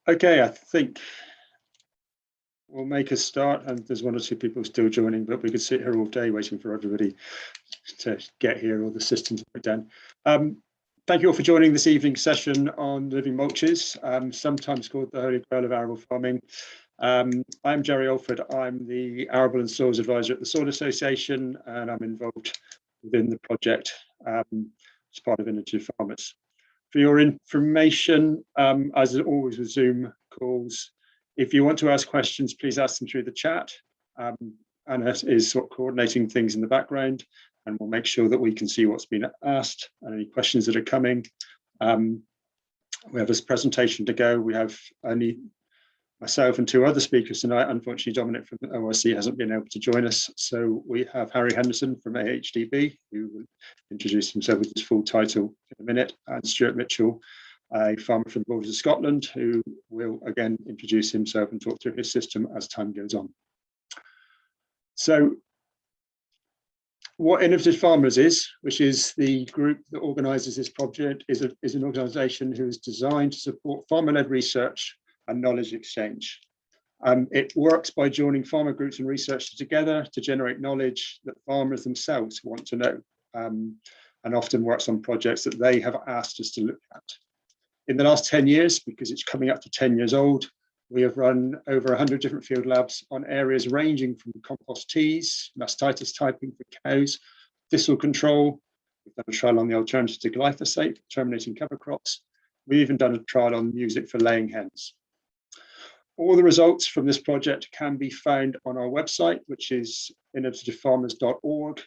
Okay, I think we'll make a start, and there's one or two people still joining, but we could sit here all day waiting for everybody to get here or the systems break down. Thank you all for joining this evening's session on living mulches, sometimes called the Holy Grail of arable farming. I'm Jerry Alford. I'm the Arable and Soils Advisor at the Soil Association, and I'm involved within the project as part of Innovative Farmers. For your information, as always with Zoom calls, if you want to ask questions, please ask them through the chat. Anna is sort of coordinating things in the background, and we'll make sure that we can see what's been asked and any questions that are coming. We have this presentation to go. We have only myself and two other speakers tonight. Unfortunately, Dominic from the ORC hasn't been able to join us. So we have Harry Henderson from AHDB, who will introduce himself with his full title in a minute, and Stuart Mitchell, a farmer from the borders of Scotland, who will again introduce himself and talk through his system as time goes on. So what Innovative Farmers is, which is the group that organises this project, is an organisation who is designed to support farmer-led research and knowledge exchange. It works by joining farmer groups and researchers together to generate knowledge that farmers themselves want to know, and often works on projects that they have asked us to look at. In the last 10 years, because it's coming up to 10 years old, we have run over 100 different field labs on areas ranging from compost teas, mastitis typing for cows, thistle control. We've done a trial on the alternative to glyphosate, terminating cover crops. We've even done a trial on music for laying hens. All the results from this project can be found on our website, which is innovativefarmers.org.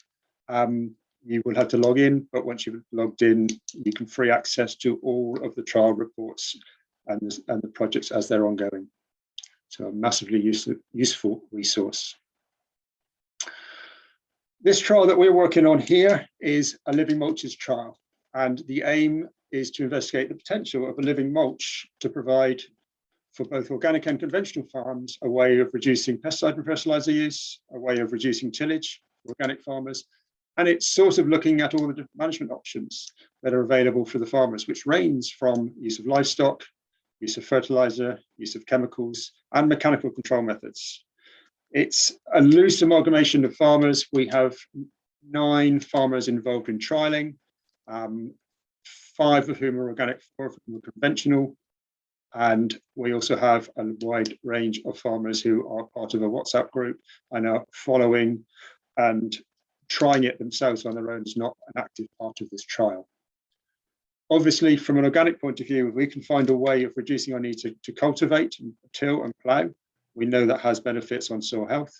You will have to log in, but once you've logged in, you can free access to all of the trial reports and the projects as they're ongoing. So a massively useful resource. This trial that we're working on here is a living mulches trial, and the aim is to investigate the potential of a living mulch to provide for both organic and conventional farms a way of reducing pesticide and fertilizer use, a way of reducing tillage for organic farmers, and it's sort of looking at all the different management options that are available for the farmers, which range from use of livestock, use of fertilizer, use of chemicals, and mechanical control methods. It's a loose amalgamation of farmers. We have 9 farmers involved in trialing, 5 of whom are organic, 4 of whom are conventional. And we also have a wide range of farmers who are part of a WhatsApp group and are following and trying it themselves on their own is not an active part of this trial. Obviously, from an organic point of view, if we can find a way of reducing our need to cultivate, and till and plough, we know that has benefits on soil health.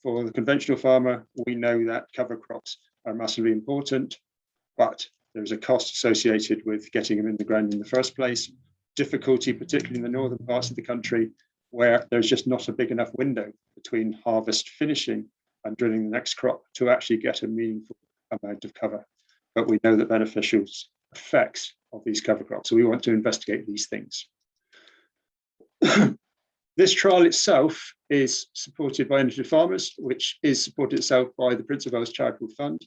For the conventional farmer, we know that cover crops are massively important, but there is a cost associated with getting them in the ground in the first place. Difficulty, particularly in the northern parts of the country, where there's just not a big enough window between harvest finishing and drilling the next crop to actually get a meaningful amount of cover. But we know the beneficial effects of these cover crops, so we want to investigate these things. This trial itself is supported by Innovative Farmers, which is supported itself by the Prince of Wales Charitable Fund,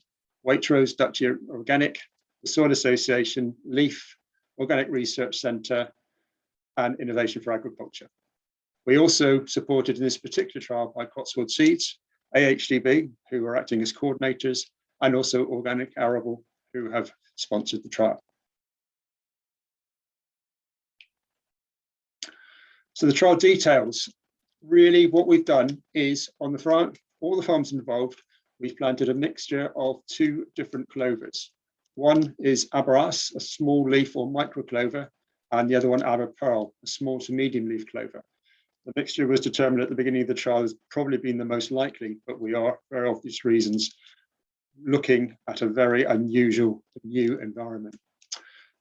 Waitrose, Dutch Organic, the Soil Association, LEAF, Organic Research Centre, and Innovation for Agriculture. We also supported in this particular trial by Cotswold Seeds, AHDB, who are acting as coordinators, and also Organic Arable, who have sponsored the trial. So the trial details, really what we've done is on the front, all the farms involved, we've planted a mixture of 2 different clovers. One is Aberas, a small leaf or micro clover, and the other one Aber Pearl, a small to medium leaf clover. The mixture was determined at the beginning of the trial as probably been the most likely, but we are, for obvious reasons, looking at a very unusual new environment.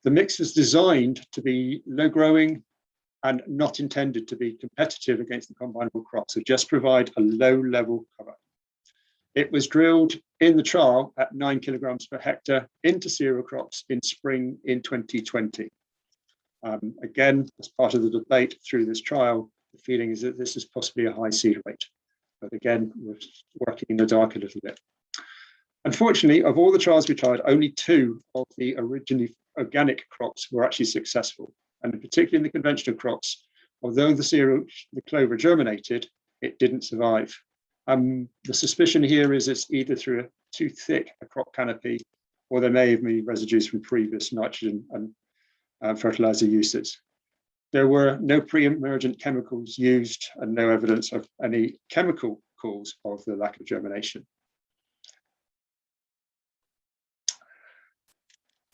The mix was designed to be low growing and not intended to be competitive against the combinable crop, so just provide a low level cover. It was drilled in the trial at 9 kilograms per hectare into cereal crops in spring in 2020. Again, as part of the debate through this trial, the feeling is that this is possibly a high seed rate. But again, we're working in the dark a little bit. Unfortunately, of all the trials we tried, only 2 of the originally organic crops were actually successful. And particularly in the conventional crops, Although the clover germinated, it didn't survive. The suspicion here is it's either through too thick a crop canopy, or there may have been residues from previous nitrogen and fertilizer uses. There were no pre-emergent chemicals used and no evidence of any chemical cause of the lack of germination.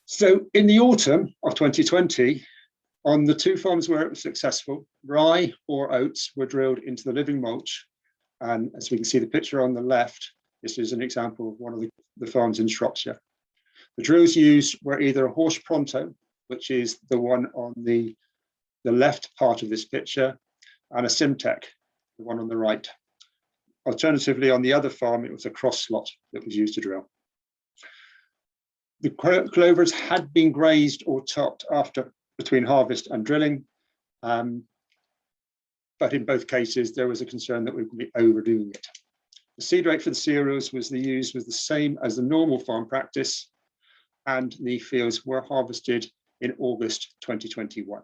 So in the autumn of 2020, on the 2 farms where it was successful, rye or oats were drilled into the living mulch. And as we can see the picture on the left, this is an example of one of the farms in Shropshire. The drills used were either a horse pronto, which is the one on the left part of this picture, and a Simtech, the one on the right. Alternatively, on the other farm, it was a cross slot that was used to drill. The clovers had been grazed or topped between harvest and drilling, but in both cases, there was a concern that we would be overdoing it. The seed rate for the cereals was the same as the normal farm practice, and the fields were harvested in August 2021.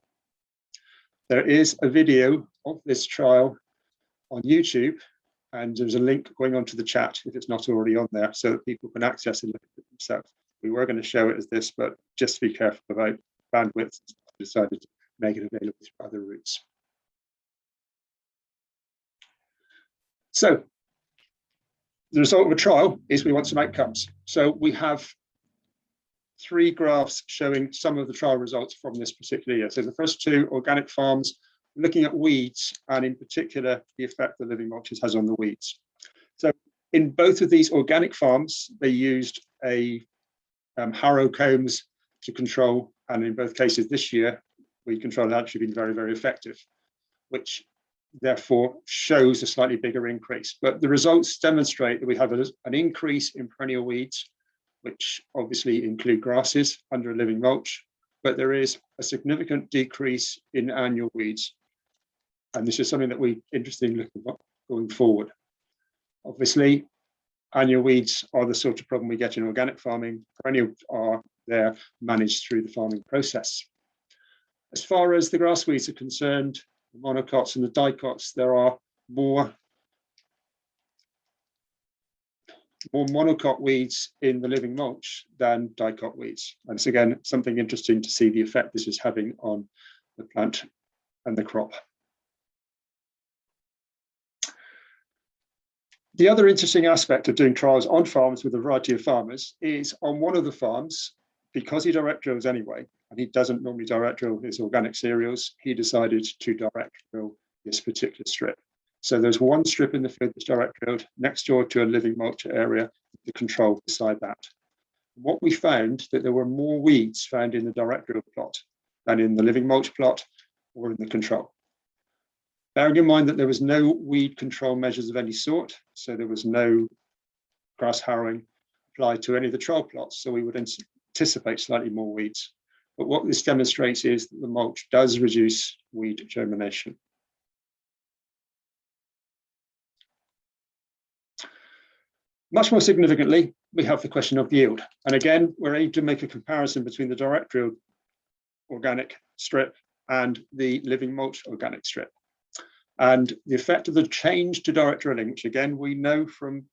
There is a video of this trial on YouTube, and there's a link going onto the chat if it's not already on there, so that people can access and look at it themselves. We were going to show it as this, but just be careful about bandwidth. We decided to make it available through other routes. So the result of a trial is we want some outcomes. So we have 3 graphs showing some of the trial results from this particular year. So the first 2 organic farms, looking at weeds, and in particular, the effect the living mulches has on the weeds. So in both of these organic farms, they used a harrow combs to control, and in both cases this year, weed control had actually been very, very effective, which therefore shows a slightly bigger increase. But the results demonstrate that we have an increase in perennial weeds, which obviously include grasses under a living mulch, but there is a significant decrease in annual weeds. And this is something that we're interested in looking at going forward. Obviously, annual weeds are the sort of problem we get in organic farming. Perennial are there managed through the farming process. As far as the grass weeds are concerned, the monocots and the dicots, there are more monocot weeds in the living mulch than dicot weeds. And it's again something interesting to see the effect this is having on the plant and the crop. The other interesting aspect of doing trials on farms with a variety of farmers is on one of the farms, because he direct drills anyway, and he doesn't normally direct drill his organic cereals, he decided to direct drill this particular strip. So there's one strip in the field that's direct drilled next door to a living mulch area, the control beside that. What we found that there were more weeds found in the direct drill plot than in the living mulch plot or in the control. Bearing in mind that there was no weed control measures of any sort, so there was no grass harrowing applied to any of the trial plots, so we would anticipate slightly more weeds. But what this demonstrates is that the mulch does reduce weed germination. Much more significantly, we have the question of yield. And again, we're able to make a comparison between the direct drilled organic strip and the living mulch organic strip. And the effect of the change to direct drilling, which again, we know from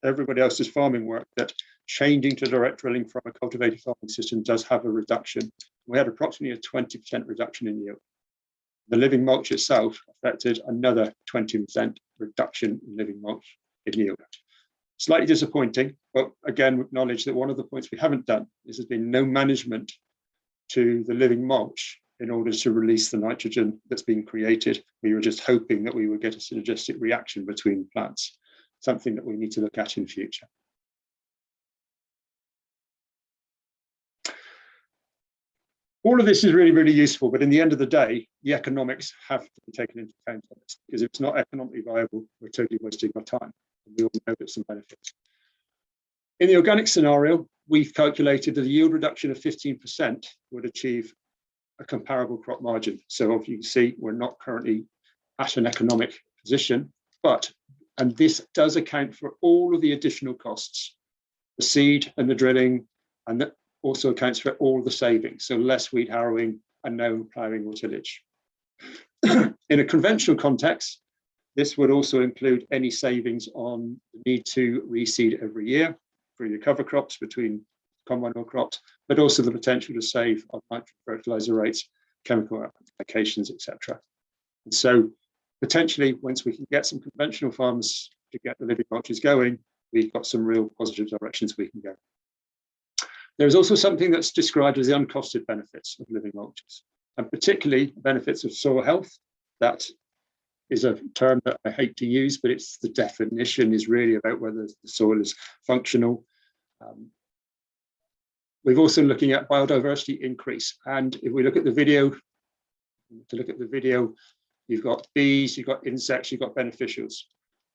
everybody else's farming work that changing to direct drilling from a cultivated farming system does have a reduction. We had approximately a 20% reduction in yield. The living mulch itself affected another 20% reduction in living mulch in yield. Slightly disappointing, but again, we acknowledge that one of the points we haven't done is there's been no management to the living mulch in order to release the nitrogen that's been created. We were just hoping that we would get a synergistic reaction between plants, something that we need to look at in future. All of this is really, really useful, but in the end of the day, the economics have to be taken into account of this, because if it's not economically viable, we're totally wasting our time. And we all know there's some benefits. In the organic scenario, we've calculated that a yield reduction of 15% would achieve a comparable crop margin. So if you can see, we're not currently at an economic position, and this does account for all of the additional costs, the seed and the drilling, and that also accounts for all the savings. So less weed harrowing and no ploughing or tillage. In a conventional context, this would also include any savings on the need to reseed every year for your cover crops between combine or crops, but also the potential to save on nitrogen fertilizer rates, chemical applications, etc. And so potentially, once we can get some conventional farms to get the living mulches going, we've got some real positive directions we can go. There's also something that's described as the uncosted benefits of living mulches, and particularly benefits of soil health. That is a term that I hate to use, but it's the definition is really about whether the soil is functional. We've also looking at biodiversity increase. And if we look at the video, you've got bees, you've got insects, you've got beneficials,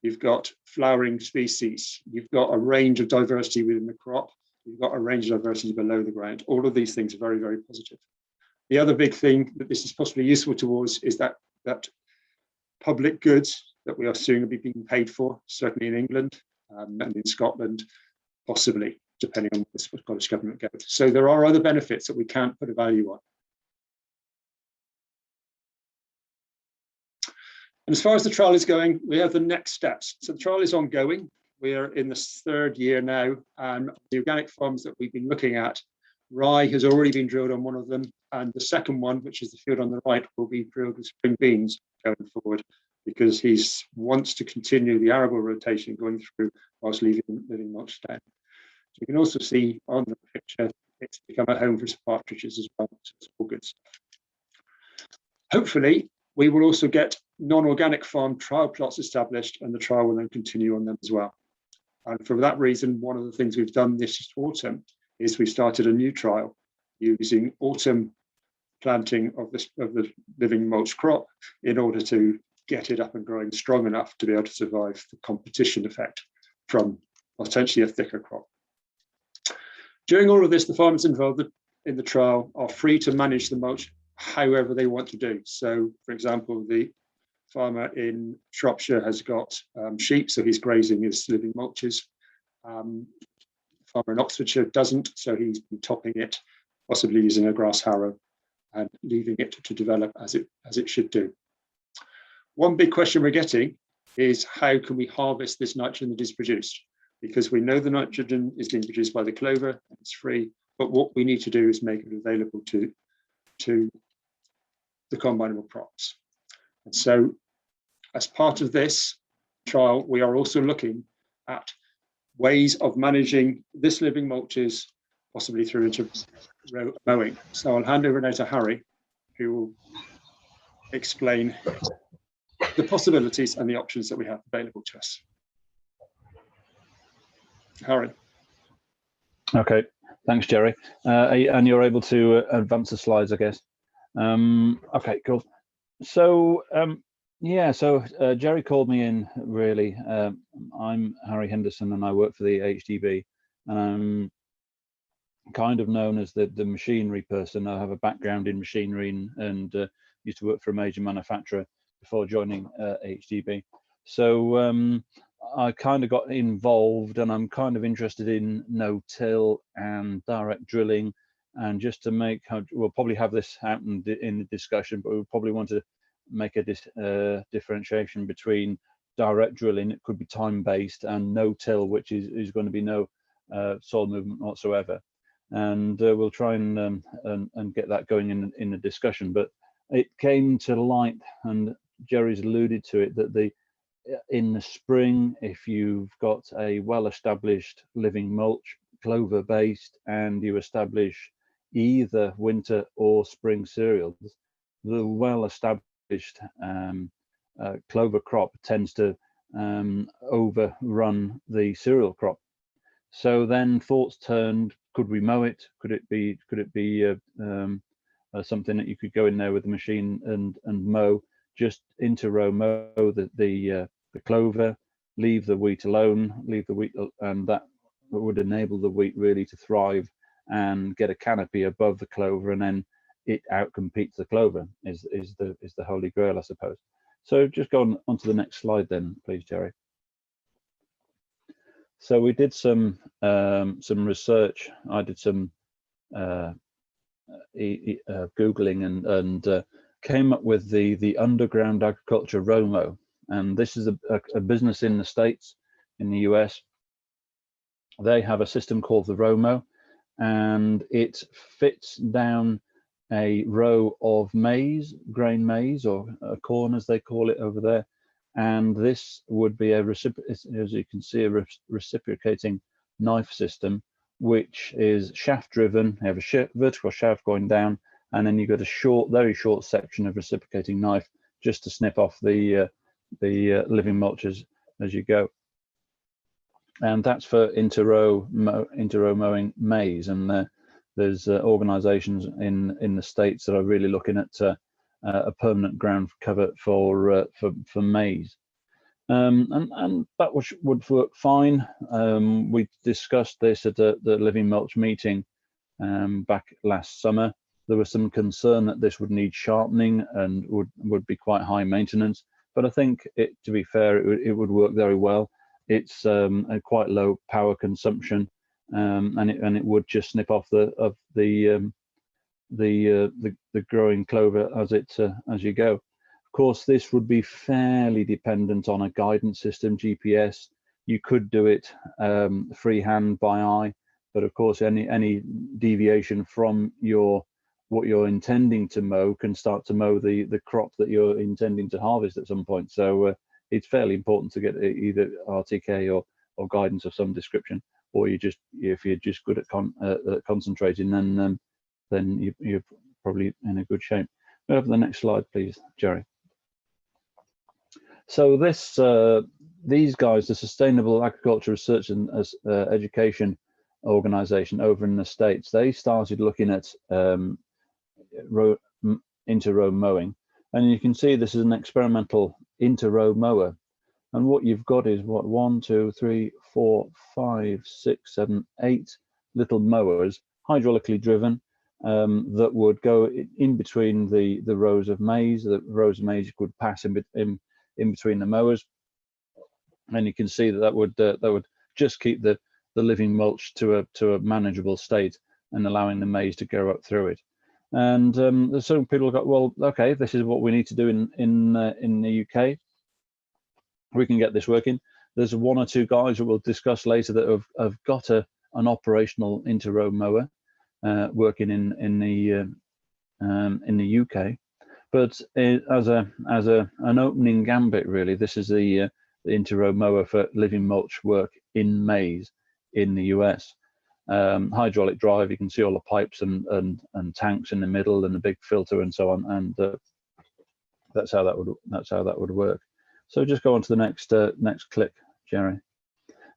you've got flowering species, you've got a range of diversity within the crop, you've got a range of diversity below the ground. All of these things are very, very positive. The other big thing that this is possibly useful towards is that public goods that we are soon be being paid for, certainly in England and in Scotland, possibly, depending on what the Scottish government goes. So there are other benefits that we can't put a value on. And as far as the trial is going, we have the next steps. So the trial is ongoing. We are in the 3rd year now, and the organic farms that we've been looking at, rye has already been drilled on one of them, and the second one, which is the field on the right, will be drilled with spring beans going forward, because he wants to continue the arable rotation going through whilst leaving living mulch down. So you can also see on the picture, it's become a home for partridges as well, so it's all good stuff. Hopefully, we will also get non-organic farm trial plots established, and the trial will then continue on them as well. And for that reason, one of the things we've done this autumn is we started a new trial using autumn planting of the living mulch crop in order to get it up and growing strong enough to be able to survive the competition effect from potentially a thicker crop. During all of this, the farmers involved in the trial are free to manage the mulch however they want to do. So, for example, the farmer in Shropshire has got sheep, so he's grazing his living mulches. The farmer in Oxfordshire doesn't, so he's been topping it, possibly using a grass harrow and leaving it to develop as it should do. One big question we're getting is, how can we harvest this nitrogen that is produced? Because we know the nitrogen is being produced by the clover and it's free, but what we need to do is make it available to the combinable crops. And so as part of this trial, we are also looking at ways of managing this living mulches, possibly through into row mowing. So I'll hand over now to Harry, who will explain the possibilities and the options that we have available to us. Harry. Okay, thanks, Jerry. And you're able to advance the slides, I guess. Okay, cool. So yeah, so Jerry called me in, really. I'm Harry Henderson and I work for the HDB. And I'm kind of known as the machinery person. I have a background in machinery and used to work for a major manufacturer before joining HDB. So I kind of got involved, and I'm kind of interested in no-till and direct drilling. And just to make, we'll probably have this happen in the discussion, but we probably want to make a differentiation between direct drilling, it could be time-based, and no-till, which is going to be no soil movement whatsoever. And we'll try and get that going in the discussion. But it came to light, and Jerry's alluded to it, that in the spring, if you've got a well-established living mulch, clover-based, and you establish either winter or spring cereals, the well-established clover crop tends to overrun the cereal crop. So then thoughts turned: could we mow it? Could it be something that you could go in there with the machine and mow, just into row mow the clover, leave the wheat alone, and that would enable the wheat really to thrive and get a canopy above the clover, and then it outcompetes the clover is the holy grail, I suppose. So just go on to the next slide then, please, Jerry. So we did some research. I did some googling and came up with the underground agriculture ROMO, and this is a business in the States, in the US. They have a system called the ROMO, and it fits down a row of maize, grain maize, or corn as they call it over there. And this would be as you can see, a reciprocating knife system, which is shaft driven. You have a vertical shaft going down, and then you've got a very short section of reciprocating knife just to snip off the living mulches as you go. And that's for inter-row mowing maize. And there's organisations in the States that are really looking at a permanent ground cover for maize, and that would work fine. We discussed this at the Living Mulch meeting back last summer. There was some concern that this would need sharpening and would be quite high maintenance, but I think to be fair, it would work very well. It's a quite low power consumption, and it would just snip off the growing clover as you go. Of course, this would be fairly dependent on a guidance system, GPS. You could do it freehand by eye, but of course, any deviation from what you're intending to mow can start to mow the crop that you're intending to harvest at some point. So it's fairly important to get either RTK or guidance of some description, or if you're just good at concentrating, then you're probably in a good shape. Go to the next slide, please, Jerry. So these guys, the Sustainable Agriculture Research and Education Organization over in the States, they started looking at inter-row mowing, and you can see this is an experimental inter-row mower. And what you've got is 1, 2, 3, 4, 5, 6, 7, 8 little mowers, hydraulically driven, that would go in between the rows of maize. The rows of maize could pass in between the mowers, and you can see that would just keep the living mulch to a manageable state and allowing the maize to go up through it. And some people got, well, okay, this is what we need to do in the UK. We can get this working. There's 1 or 2 guys that we'll discuss later that have got an operational inter-row mower working in the UK. But as an opening gambit, really, this is the inter-row mower for living mulch work in maize in the US. Hydraulic drive, you can see all the pipes and tanks in the middle and a big filter and so on, and that's how that would work. So just go on to the next click, Jerry,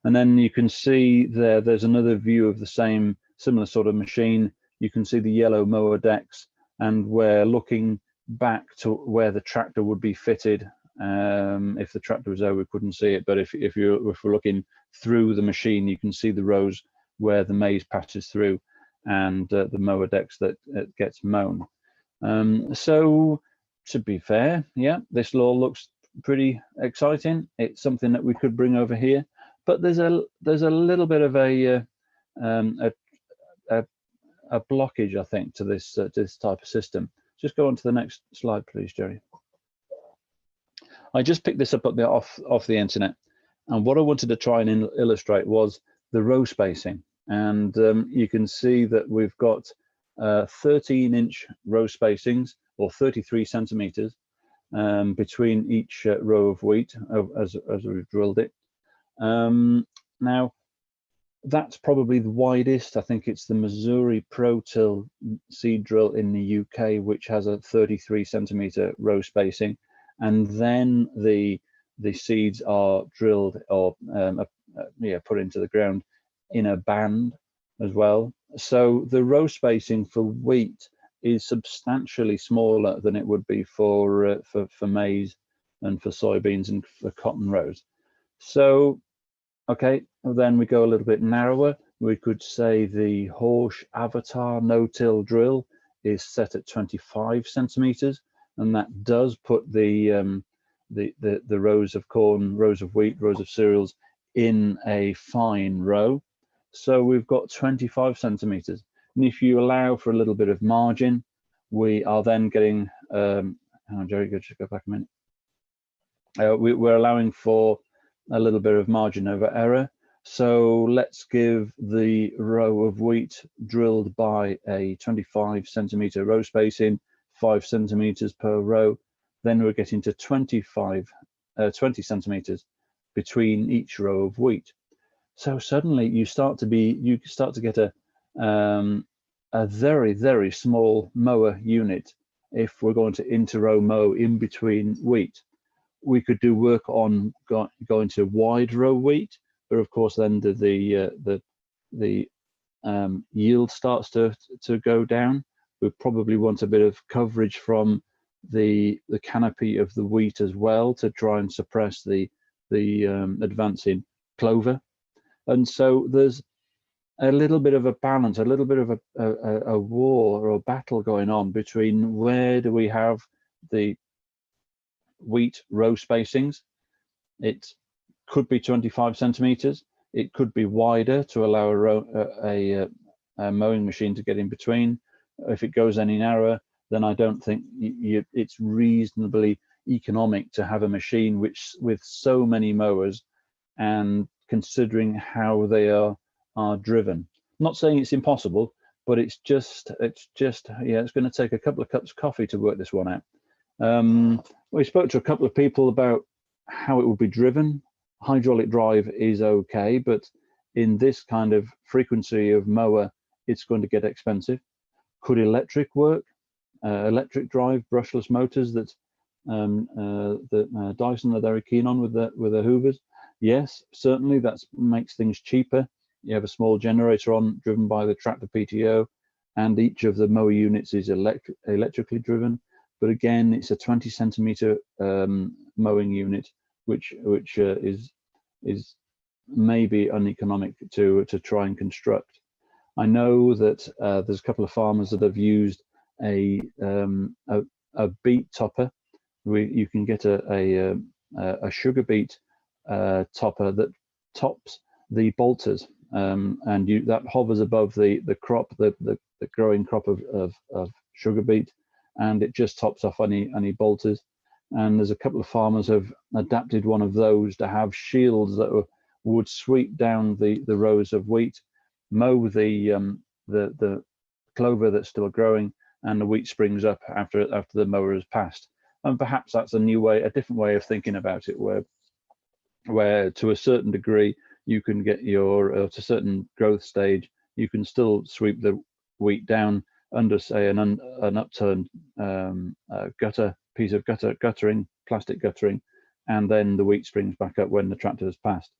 and then you can see there's another view of the similar sort of machine. You can see the yellow mower decks, and we're looking back to where the tractor would be fitted. If the tractor was there, we couldn't see it, but if we're looking through the machine, you can see the rows where the maize passes through, and the mower decks that it gets mown. So to be fair, yeah, this law looks pretty exciting. It's something that we could bring over here, but there's a little bit of a blockage, I think, to this type of system. Just go on to the next slide, please, Jerry. I just picked this up off the internet, and what I wanted to try and illustrate was the row spacing. And you can see that we've got 13-inch row spacings, or 33 centimeters, between each row of wheat as we've drilled it. Now, that's probably the widest. I think it's the Missouri Pro-Till seed drill in the UK, which has a 33 centimeter row spacing, and then the seeds are drilled or put into the ground in a band as well. So the row spacing for wheat is substantially smaller than it would be for maize and for soybeans and for cotton rows. So, okay, then we go a little bit narrower. We could say the Horsch Avatar no-till drill is set at 25 centimeters, and that does put the rows of corn, rows of wheat, rows of cereals in a fine row. So we've got 25 centimeters. And if you allow for a little bit of margin, we are then getting hang on, Jerry, just go back a minute. We're allowing for a little bit of margin over error. So let's give the row of wheat drilled by a 25 centimeter row spacing, 5 centimeters per row. Then we're getting to 20 centimeters between each row of wheat. So suddenly you start to get a very, very small mower unit if we're going to inter-row mow in between wheat. We could do work on going to wide row wheat, but of course then the yield starts to go down. We probably want a bit of coverage from the canopy of the wheat as well to try and suppress the advancing clover. And so there's a little bit of a balance, a little bit of a war or a battle going on between where do we have the wheat row spacings. It could be 25 centimeters. It could be wider to allow a mowing machine to get in between. If it goes any narrower, then I don't think it's reasonably economic to have a machine which with so many mowers, and considering how they are driven. I'm not saying it's impossible, but it's just yeah, it's going to take a couple of cups of coffee to work this one out. We spoke to a couple of people about how it would be driven. Hydraulic drive is okay, but in this kind of frequency of mower, it's going to get expensive. Could electric work? Electric drive brushless motors that Dyson are very keen on with the Hoovers. Yes, certainly that makes things cheaper. You have a small generator on driven by the tractor PTO, and each of the mower units is electrically driven. But again, it's a 20 centimeter mowing unit, which is maybe uneconomic to try and construct. I know that there's a couple of farmers that have used a beet topper. You can get a sugar beet topper that tops the bolters, and that hovers above the crop, the growing crop of sugar beet, and it just tops off any bolters. And there's a couple of farmers have adapted one of those to have shields that would sweep down the rows of wheat, mow the clover that's still growing, and the wheat springs up after the mower has passed. And perhaps that's a different way of thinking about it, where to a certain degree you can get to a certain growth stage, you can still sweep the wheat down under, say, an upturned piece of guttering, plastic guttering, and then the wheat springs back up when the tractor has passed.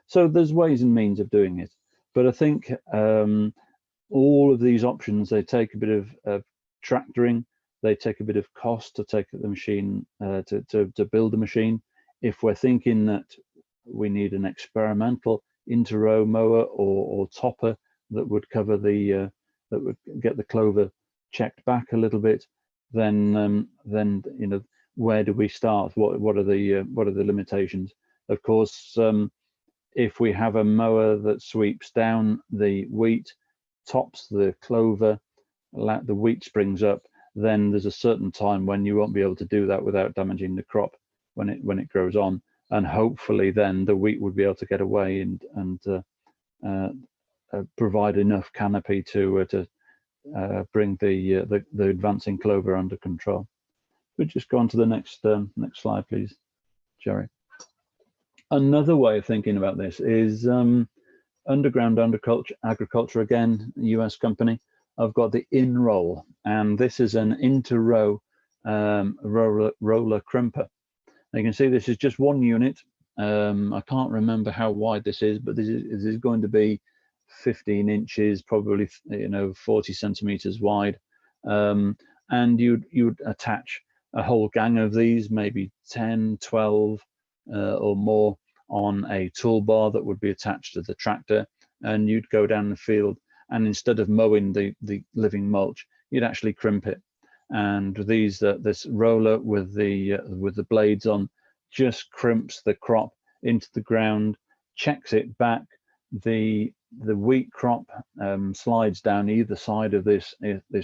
So there's ways and means of doing it, but I think all of these options, they take a bit of tractoring, they take a bit of cost to take the machine to build the machine. If we're thinking that we need an experimental inter-row mower or topper that would cover that would get the clover checked back a little bit, then you know, where do we start? What are the limitations? Of course, if we have a mower that sweeps down the wheat, tops the clover, the wheat springs up, then there's a certain time when you won't be able to do that without damaging the crop when it grows on, and hopefully then the wheat would be able to get away and provide enough canopy to bring the advancing clover under control. We'll just go on to the next slide, please, Jerry. Another way of thinking about this is underground agriculture, again, US company. I've got the in-roll, and this is an inter-row roller crimper. Now you can see this is just one unit. I can't remember how wide this is, but this is going to be 15 inches, probably 40 centimeters wide, and you'd attach a whole gang of these, maybe 10, 12 or more, on a toolbar that would be attached to the tractor, and you'd go down the field, and instead of mowing the living mulch, you'd actually crimp it. And this roller with the blades on just crimps the crop into the ground, checks it back. The wheat crop slides down either side of this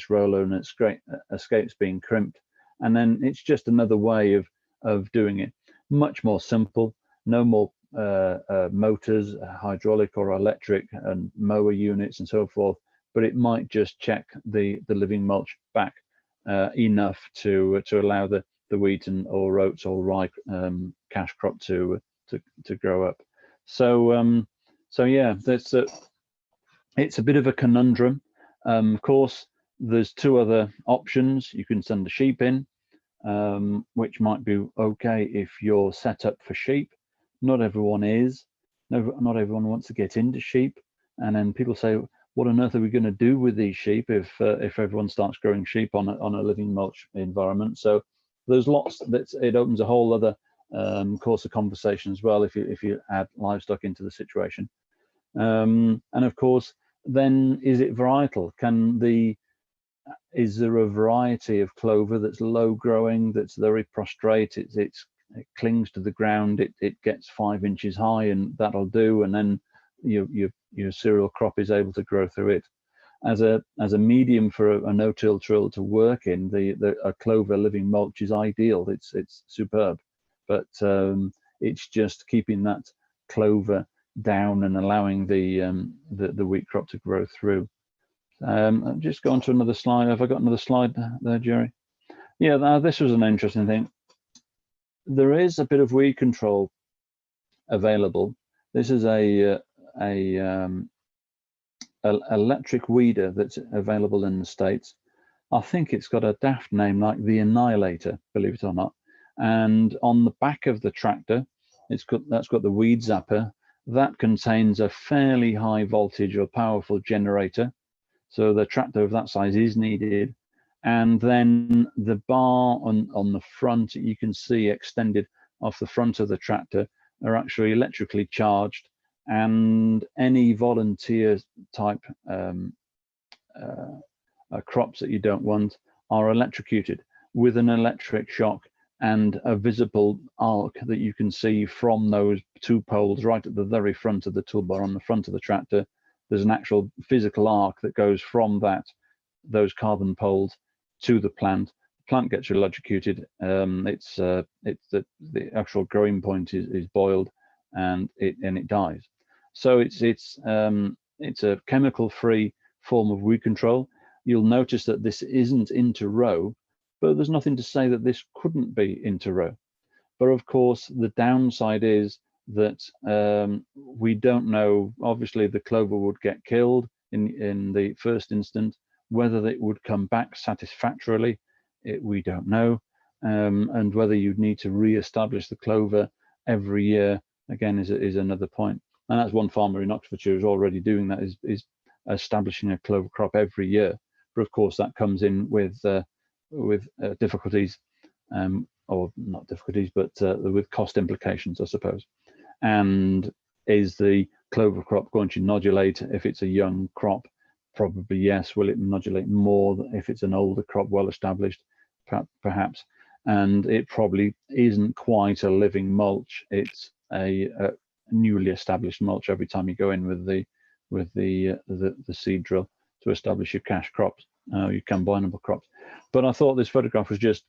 roller, and it escapes being crimped. and then it's just another way of doing it. Much more simple, no more motors, hydraulic or electric, and mower units and so forth, but it might just check the living mulch back enough to allow the wheat or oats or rye cash crop to grow up. So so yeah, that's it's a bit of a conundrum. Of course, there's two other options. You can send the sheep in, which might be okay if you're set up for sheep. Not everyone is. Not everyone wants to get into sheep. And then people say, what on earth are we going to do with these sheep if everyone starts growing sheep on a living mulch environment? So there's lots. It opens a whole other course of conversation as well if you add livestock into the situation. And of course, then is it varietal? Is there a variety of clover that's low growing, that's very prostrate, it clings to the ground, it gets 5 inches high, and that'll do, and then your cereal crop is able to grow through it. As a medium for a no-till trill to work in, a clover living mulch is ideal. It's superb, but it's just keeping that clover down and allowing the wheat crop to grow through. I'll just go on to another slide. Have I got another slide there, Jerry? Yeah, now this was an interesting thing. There is a bit of weed control available. This is a electric weeder that's available in the States. I think it's got a daft name like the Annihilator, believe it or not. And on the back of the tractor, that's got the weed zapper. That contains a fairly high voltage or powerful generator. So the tractor of that size is needed. And then the bar on the front, you can see extended off the front of the tractor, are actually electrically charged, and any volunteer type crops that you don't want are electrocuted with an electric shock and a visible arc that you can see from those two poles right at the very front of the toolbar on the front of the tractor. There's an actual physical arc that goes from those carbon poles to the plant. The plant gets electrocuted. It's the actual growing point is boiled, and it dies. So it's a chemical-free form of weed control. You'll notice that this isn't inter-row, but there's nothing to say that this couldn't be inter-row. But of course, the downside is that we don't know. Obviously, the clover would get killed in the first instant. Whether it would come back satisfactorily, we don't know. And whether you'd need to re-establish the clover every year, again, is another point. And that's one farmer in Oxfordshire is already doing that, is establishing a clover crop every year. But of course, that comes in with difficulties, or not difficulties, but with cost implications, I suppose. And is the clover crop going to nodulate if it's a young crop? Probably yes. Will it nodulate more if it's an older crop, well established? Perhaps. And it probably isn't quite a living mulch. It's a newly established mulch every time you go in with the seed drill to establish your cash crops, your combinable crops. But I thought this photograph was just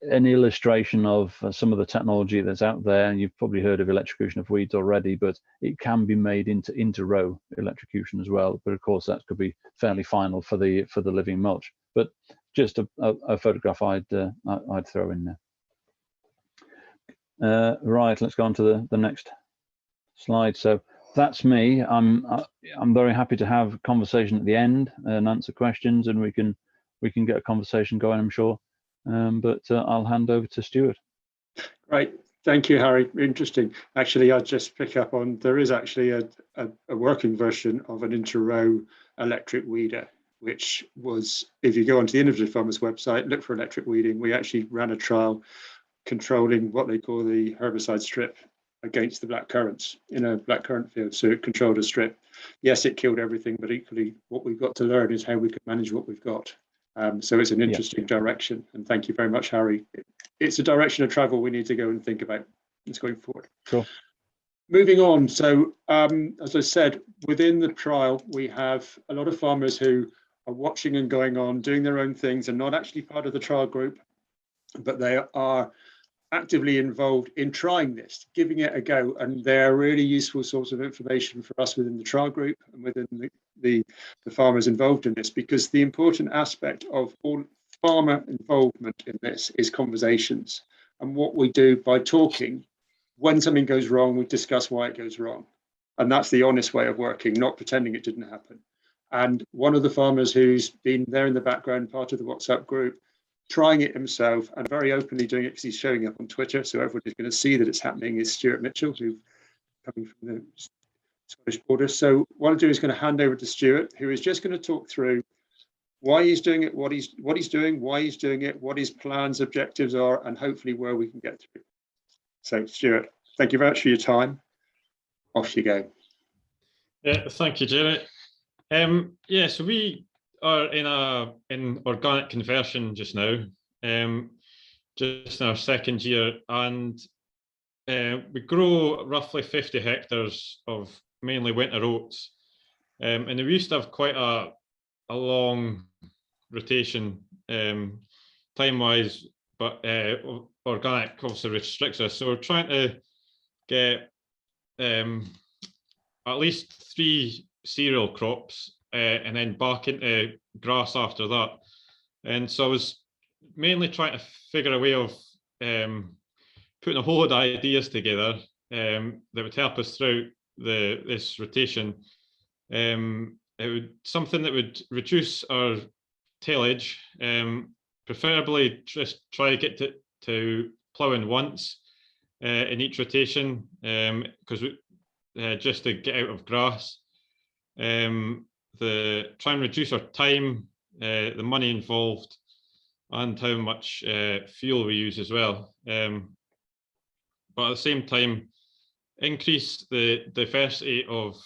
an illustration of some of the technology that's out there, and you've probably heard of electrocution of weeds already, but it can be made into inter-row electrocution as well. But of course, that could be fairly final for the living mulch. But just a photograph I'd throw in there. Right, let's go on to the next slide. So that's me. I'm very happy to have a conversation at the end and answer questions, and we can get a conversation going, I'm sure. But I'll hand over to Stuart. Great, thank you, Harry. Interesting. Actually, I'll just pick up on, there is actually a working version of an inter-row electric weeder, which was, if you go onto the Innovative Farmers website, look for electric weeding. We actually ran a trial controlling what they call the herbicide strip against the black currants in a blackcurrant field. So it controlled a strip. Yes, it killed everything, but equally what we've got to learn is how we can manage what we've got. So it's an interesting direction, and thank you very much, Harry. It's a direction of travel we need to go and think about. It's going forward. Cool. Moving on. So as I said, within the trial, we have a lot of farmers who are watching and going on, doing their own things and not actually part of the trial group. but they are actively involved in trying this, giving it a go, and they're a really useful source of information for us within the trial group and within the farmers involved in this, because the important aspect of all farmer involvement in this is conversations. And what we do by talking, when something goes wrong, we discuss why it goes wrong. And that's the honest way of working, not pretending it didn't happen. And one of the farmers who's been there in the background, part of the WhatsApp group, trying it himself and very openly doing it because he's showing up on Twitter, so everybody's going to see that it's happening, is Stuart Mitchell, who's coming from the Scottish border. So what I'll do is going to hand over to Stuart, who is just going to talk through why he's doing it, what he's doing, why he's doing it, what his plans, objectives are, and hopefully where we can get through. So Stuart, thank you very much for your time. Off you go. Yeah, thank you, Jerry. Yeah, so we are in organic conversion just now, just in our second year, and we grow roughly 50 hectares of mainly winter oats, and we used to have quite a long rotation time-wise, but organic obviously restricts us, so we're trying to get at least 3 cereal crops and then back into grass after that. And so I was mainly trying to figure a way of putting a whole lot of ideas together that would help us through this rotation. Something that would reduce our tillage, preferably just try to get to ploughing once in each rotation, because just to get out of grass. Try and reduce our time, the money involved, and how much fuel we use as well. But at the same time, increase the diversity of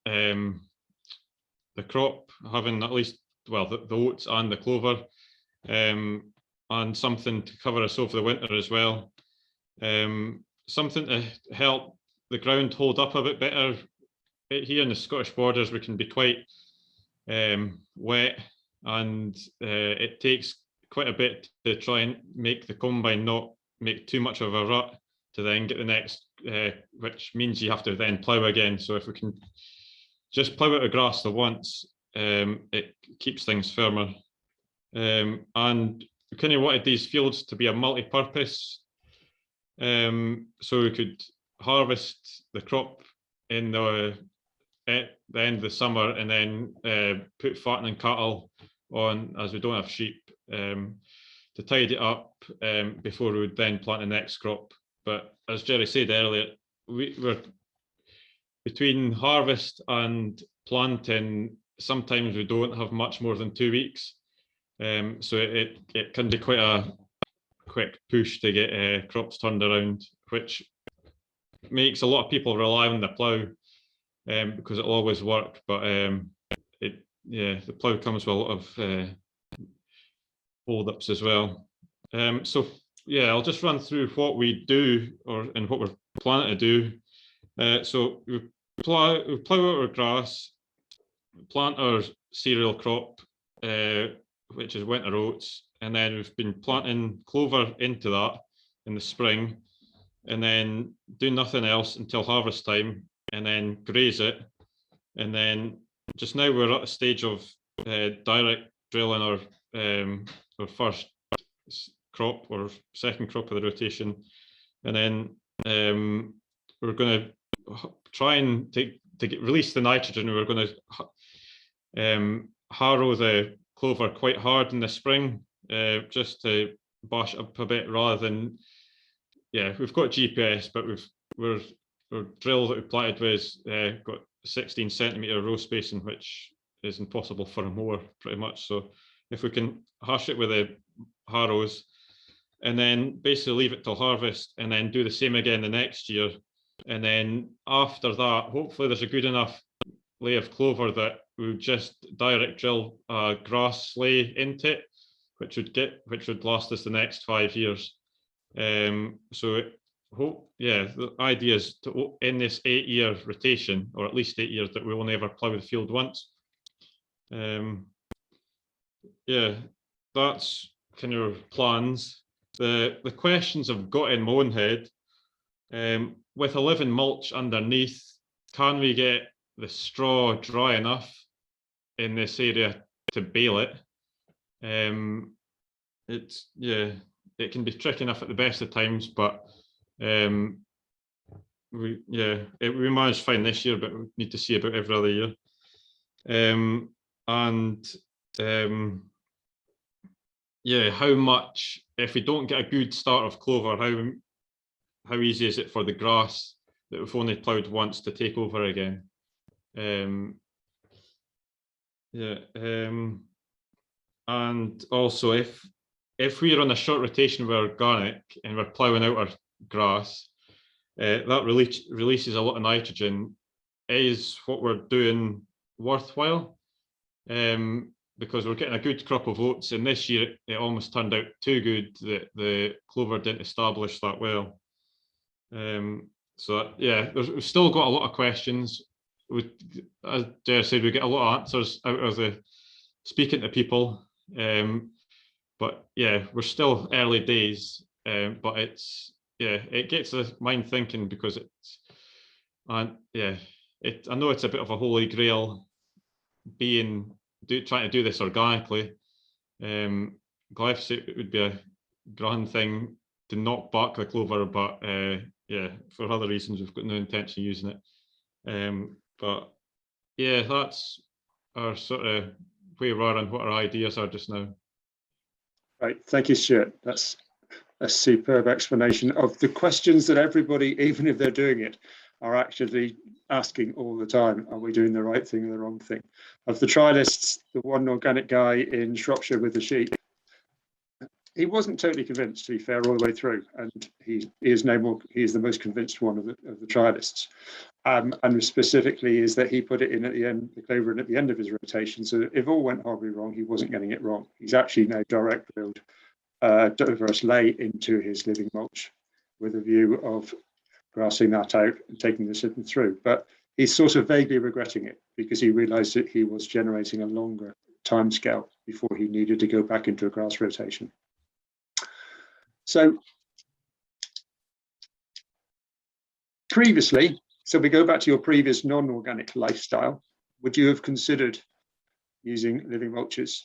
the crop, having at least, well, the oats and the clover, and something to cover us over the winter as well. Something to help the ground hold up a bit better. Here in the Scottish borders, we can be quite wet, and it takes quite a bit to try and make the combine not make too much of a rut to then get the next, which means you have to then plough again. So if we can just plough out the grass the once, it keeps things firmer. And we kind of wanted these fields to be a multi-purpose, so we could harvest the crop in at the end of the summer, and then put fattening cattle on, as we don't have sheep, to tidy it up before we would then plant the next crop. But as Jerry said earlier, we're between harvest and planting, sometimes we don't have much more than 2 weeks. So it can be quite a quick push to get crops turned around, which makes a lot of people rely on the plough, because it'll always work. But the plough comes with a lot of hold-ups as well. So yeah, I'll just run through what we do, and what we're planning to do. So we plough out our grass, plant our cereal crop, which is winter oats, and then we've been planting clover into that in the spring, and then do nothing else until harvest time, and then graze it. And then just now we're at a stage of direct drilling our first crop, or second crop of the rotation, and then we're going to try and release the nitrogen. We're going to harrow the clover quite hard in the spring, just to bash it up a bit, rather than, we've got GPS, but our drill that we planted with got 16 centimetre row spacing, which is impossible for a mower pretty much. So if we can hash it with the harrows, and then basically leave it till harvest, and then do the same again the next year, and then after that, hopefully there's a good enough lay of clover that we would just direct drill a grass sleigh into it, which would last us the next 5 years. So the idea is to, in this 8-year rotation, or at least 8 years, that we will never plough the field once. That's kind of plans. the questions I've got in my own head, with a living mulch underneath, can we get the straw dry enough in this area to bale it? It's, yeah, it can be tricky enough at the best of times, but we managed fine this year, but we need to see about every other year. Yeah, how much, if we don't get a good start of clover, how easy is it for the grass that we've only ploughed once to take over again? And also, if we're on a short rotation with organic and we're ploughing out our grass, that releases a lot of nitrogen. Is what we're doing worthwhile? Because we're getting a good crop of oats, and this year it almost turned out too good that the clover didn't establish that well. So yeah, we've still got a lot of questions. As Jer said, we get a lot of answers out of the speaking to people, but yeah, we're still early days. But it's, yeah, it gets the mind thinking, because it's, and yeah, I know it's a bit of a holy grail trying to do this organically. Glyphosate would be a grand thing to knock back the clover, but yeah, for other reasons we've got no intention of using it. But yeah, that's our sort of where we are and what our ideas are just now. Right, thank you, Stuart. That's a superb explanation of the questions that everybody, even if they're doing it, are actually asking all the time. Are we doing the right thing or the wrong thing? Of the trialists, the one organic guy in Shropshire with the sheep, he wasn't totally convinced, to be fair, all the way through, and he is the most convinced one of the trialists. And specifically is that he put it in at the end, the clover in at the end of his rotation. So if all went horribly wrong, he wasn't getting it wrong. He's actually now direct drilled diverse lay into his living mulch with a view of grassing that out and taking the system through. But he's sort of vaguely regretting it, because he realized that he was generating a longer time scale before he needed to go back into a grass rotation. So previously, so we go back to your previous non-organic lifestyle, would you have considered using living mulches?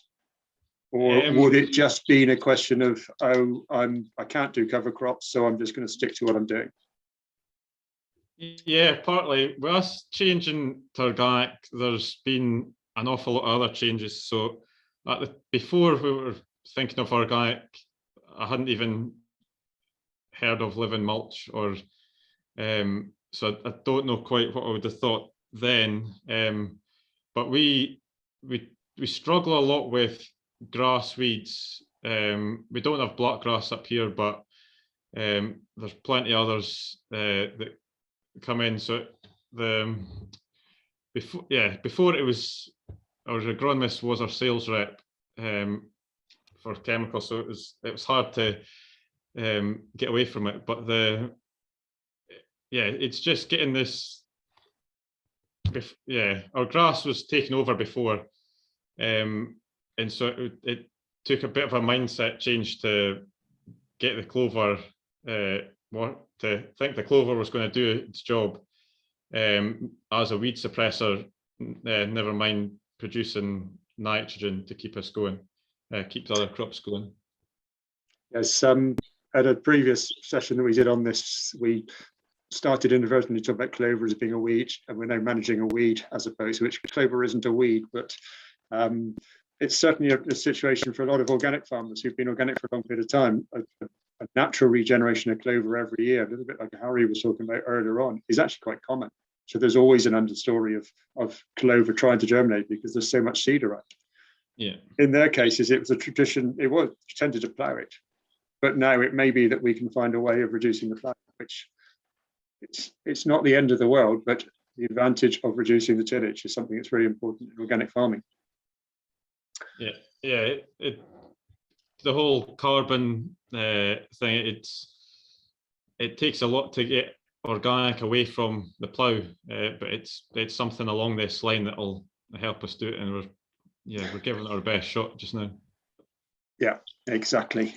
Or would it just been a question of, oh, I can't do cover crops, so I'm just going to stick to what I'm doing? Yeah, partly. With us changing to organic, there's been an awful lot of other changes. So before we were thinking of organic, I hadn't even heard of living mulch, or so I don't know quite what I would have thought then. But we struggle a lot with grass weeds. We don't have black grass up here, but there's plenty of others that come in. So before it was, our agronomist was our sales rep for chemicals, so it was hard to get away from it. But it's just getting this. Our grass was taken over before, and so it took a bit of a mindset change to get the clover, to think the clover was going to do its job as a weed suppressor, never mind producing nitrogen to keep us going, keep the other crops going. Yes, at a previous session that we did on this, we started inadvertently talking about clover as being a weed, and we're now managing a weed as opposed to which clover isn't a weed, but it's certainly a situation for a lot of organic farmers who've been organic for a long period of time. A natural regeneration of clover every year, a little bit like Harry was talking about earlier on, is actually quite common. So there's always an understory of clover trying to germinate because there's so much seed around. Yeah. In their cases, it was a tradition. It was tended to plough it, but now it may be that we can find a way of reducing the ploughing, which it's not the end of the world, but the advantage of reducing the tillage is something that's very important in organic farming. Yeah, the whole carbon thing, it takes a lot to get organic away from the plough, but it's something along this line that will help us do it, and we're giving it our best shot just now. Yeah, exactly.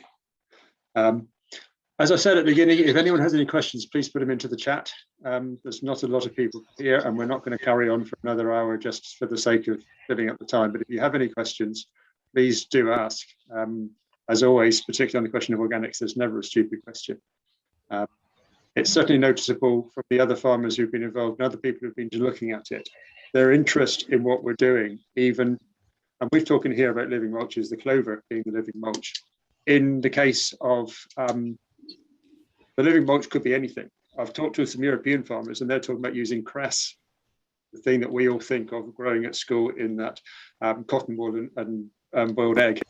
As I said at the beginning, if anyone has any questions, please put them into the chat. There's not a lot of people here, and we're not going to carry on for another hour just for the sake of filling up the time. But if you have any questions, please do ask. As always, particularly on the question of organics, there's never a stupid question. It's certainly noticeable from the other farmers who've been involved and other people who've been looking at it, their interest in what we're doing, even, and we're talking here about living mulches, the clover being the living mulch. In the case of the living mulch could be anything. I've talked to some European farmers and they're talking about using cress, the thing that we all think of growing at school in that cotton wool and boiled egg,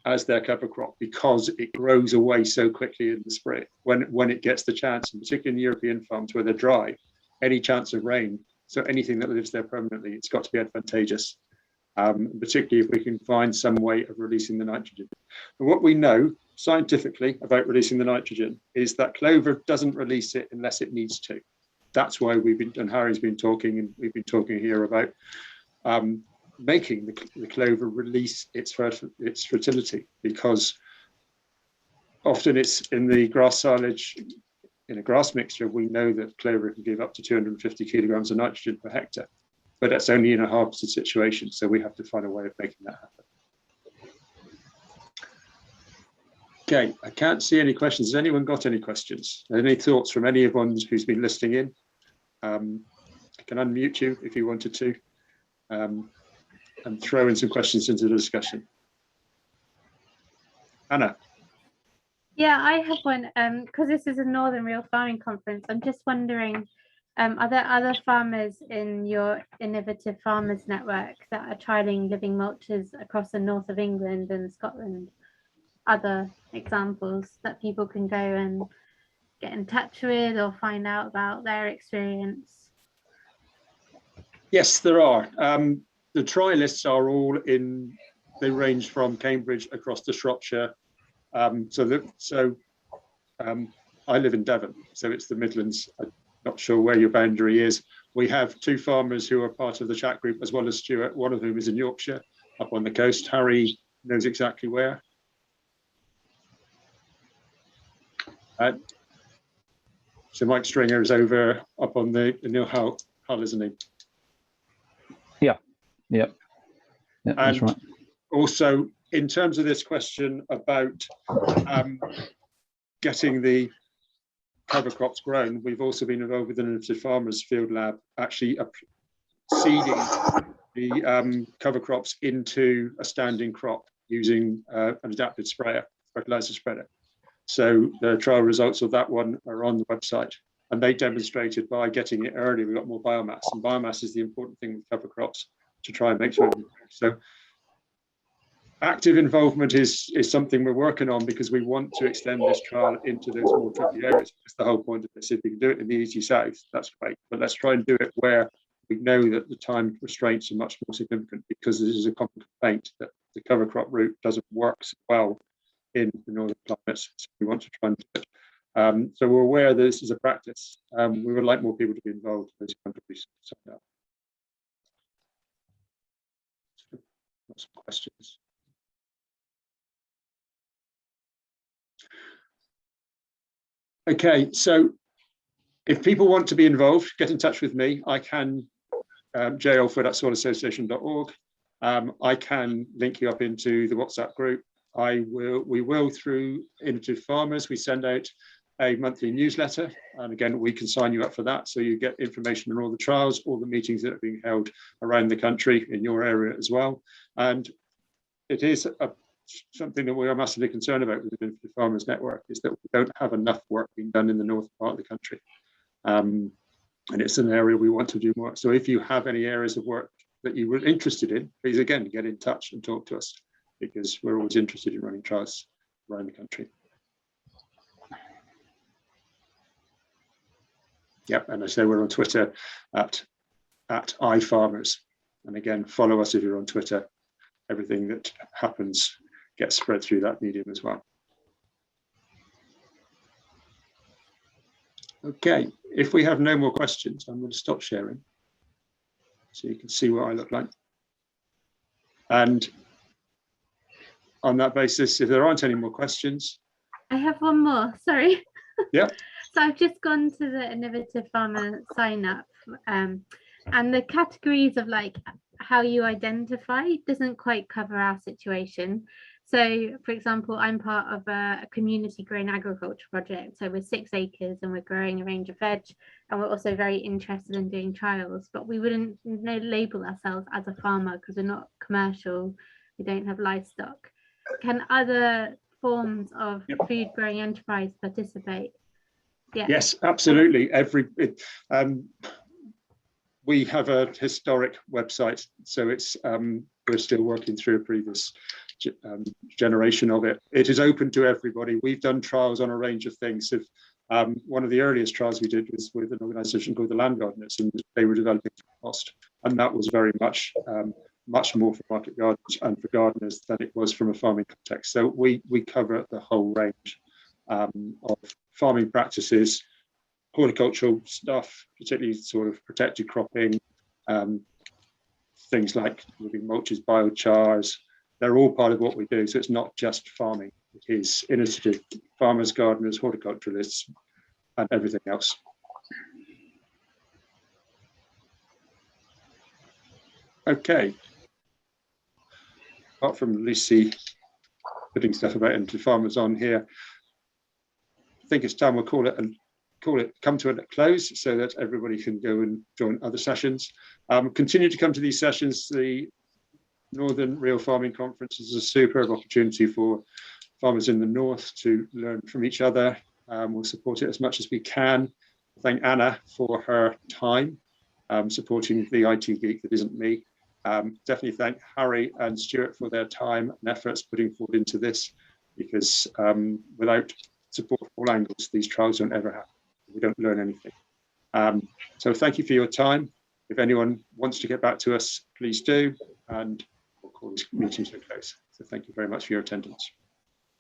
as their cover crop, because it grows away so quickly in the spring when it gets the chance, and particularly in European farms where they're dry, any chance of rain. So anything that lives there permanently, it's got to be advantageous, particularly if we can find some way of releasing the nitrogen. And what we know scientifically about releasing the nitrogen is that clover doesn't release it unless it needs to. That's why and Harry's been talking, and we've been talking here about making the clover release its fertility, because often it's in the grass silage, in a grass mixture. We know that clover can give up to 250 kilograms of nitrogen per hectare, but that's only in a harvested situation. So we have to find a way of making that happen. Okay, I can't see any questions. Has anyone got any questions? Any thoughts from anyone who's been listening in? I can unmute you if you wanted to, and throw in some questions into the discussion. Anna. Yeah, I have one, because this is a Northern Real Farming Conference. I'm just wondering, are there other farmers in your Innovative Farmers Network that are trialing living mulches across the north of England and Scotland? Other examples that people can go and get in touch with or find out about their experience? Yes, there are. The trialists are all in, they range from Cambridge across to Shropshire. I live in Devon, so it's the Midlands. I'm not sure where your boundary is. We have two farmers who are part of the chat group, as well as Stuart, one of whom is in Yorkshire, up on the coast. Harry knows exactly where. So Mike Stringer is over up on the Neil Hull, isn't he? Yeah, that's right. Also, in terms of this question about getting the cover crops grown, we've also been involved with the Innovative Farmers Field Lab, actually seeding the cover crops into a standing crop using an adapted sprayer, fertilizer spreader. So the trial results of that one are on the website, and they demonstrated by getting it early, we got more biomass, and biomass is the important thing with cover crops to try and make sure. So active involvement is something we're working on, because we want to extend this trial into those more tricky areas. That's the whole point of this. If we can do it in the easy south, that's great, but let's try and do it where we know that the time restraints are much more significant, because this is a common complaint that the cover crop route doesn't work so well in the northern climates. So we want to try and do it. So we're aware that this is a practice. We would like more people to be involved in those countries. Lots of questions. Okay, so if people want to be involved, get in touch with me. I can jalford@soilassociation.org. I can link you up into the WhatsApp group. We will through Innovative Farmers, we send out a monthly newsletter, and again we can sign you up for that, so you get information on all the trials, all the meetings that are being held around the country in your area as well. And it is something that we are massively concerned about with the Innovative Farmers Network, is that we don't have enough work being done in the north part of the country, and it's an area we want to do more. So if you have any areas of work that you were interested in, please again get in touch and talk to us, because we're always interested in running trials around the country. Yep, and I say we're on Twitter at iFarmers. And again, follow us if you're on Twitter. Everything that happens gets spread through that medium as well. Okay, if we have no more questions, I'm going to stop sharing so you can see what I look like. And on that basis, if there aren't any more questions, I have one more, sorry. Yeah. So I've just gone to the Innovative Farmer sign up, and the categories of like how you identify doesn't quite cover our situation. So for example, I'm part of a community grown agriculture project. So we're 6 acres and we're growing a range of veg, and we're also very interested in doing trials, but we wouldn't label ourselves as a farmer because we're not commercial, we don't have livestock. Can other forms of food growing enterprise participate? Yeah. Yes, absolutely. We have a historic website, so it's we're still working through a previous generation of it. It is open to everybody. We've done trials on a range of things. One of the earliest trials we did was with an organisation called the Land Gardeners, and they were developing compost, and that was very much much more for market gardens and for gardeners than it was from a farming context. So we cover the whole range of farming practices, horticultural stuff, particularly sort of protected cropping, things like living mulches, biochars. They're all part of what we do. So it's not just farming. It is initiative, farmers, gardeners, horticulturalists, and everything else. Okay. Apart from Lucy putting stuff about into farmers on here, I think it's time we'll come to a close so that everybody can go and join other sessions. Continue to come to these sessions. The Northern Real Farming Conference is a superb opportunity for farmers in the north to learn from each other. We'll support it as much as we can. Thank Anna for her time supporting the IT geek that isn't me. Definitely thank Harry and Stuart for their time and efforts putting forward into this, because without support from all angles, these trials don't ever happen. We don't learn anything. So thank you for your time. If anyone wants to get back to us, please do, and we'll call this meeting to a close. So thank you very much for your attendance.